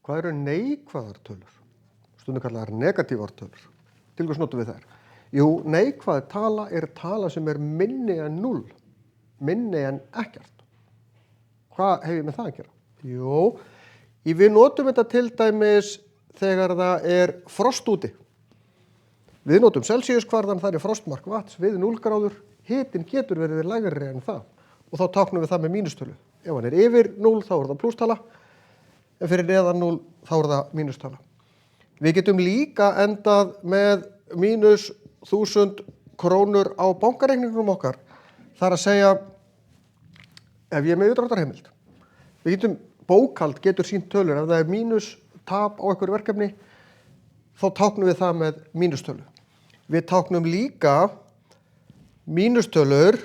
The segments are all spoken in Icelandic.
Hvað eru neikvæðar tölur? Stundum kallaðar negatívar tölur. Til hvers notum við þær? Jú, neikvæð tala er tala sem er minni en 0, minni en ekkert. Hvað hef ég með það að gera? Jú, við notum þetta til dæmis þegar það er frost úti. Við notum Celsiuskvarðan, það er frostmark vatns við 0 gráður, hitinn getur verið lægri en það og þá táknum við það með mínustölu. Ef hann er yfir 0 þá er það plústala, en fyrir neðan 0 þá er það mínustala. Við getum líka endað með mínus 1000 krónur á bankareikningnum okkar. Það er að segja, ef ég er með útdráttarheimild. Við getum, bókhald getur sýnt tölur, ef það er mínus tap á einhverju verkefni, þá táknum við það með mínustölu. Við táknum líka mínustölur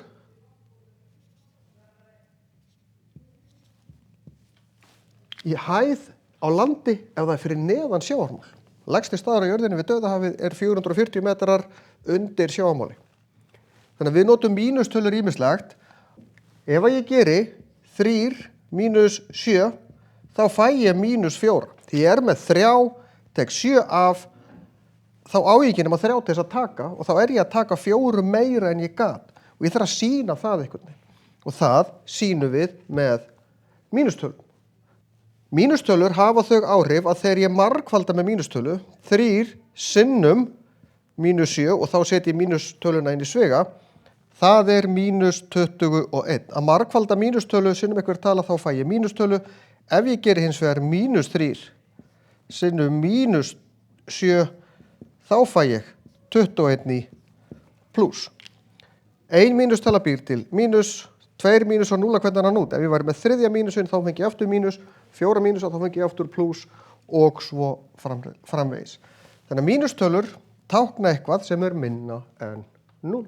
í hæð á landi ef það er fyrir neðan sjávarmál. Lægsti staður á jörðinni við Dauðahafið er 440 metrar undir sjávarmáli. Þannig að við notum mínustölur ýmislegt. Ef að ég geri 3 mínus 7, þá fæ ég mínus 4. Því ég er með 3, tek 7 af, þá á ég ekki nema 3 til þess að taka og þá er ég að taka 4 meira en ég gat. Og ég þarf að sýna það einhvern veginn. Og það sýnum við með mínustölum. Mínustölur hafa þau áhrif að þegar ég margfalda með mínustölu, 3 sinnum mínus 7 og þá setjum ég mínustöluna inn í svega, það er mínus 21. Að margfalda mínustölu sinnum einhver tala þá fæ ég mínustölu. Ef ég gerir hins vegar mínus 3 sinnum mínus 7, þá fæ ég 21 í plús. 1 mínustala býr til mínus, 2 mínus og 0 hvernig hann út. Ef ég væri með 3. mínusinn þá fengi ég aftur mínus, 4 mínus og þá fengi ég aftur plús og svo framvegis. Þannig að mínustölur tákna eitthvað sem er minna en 0.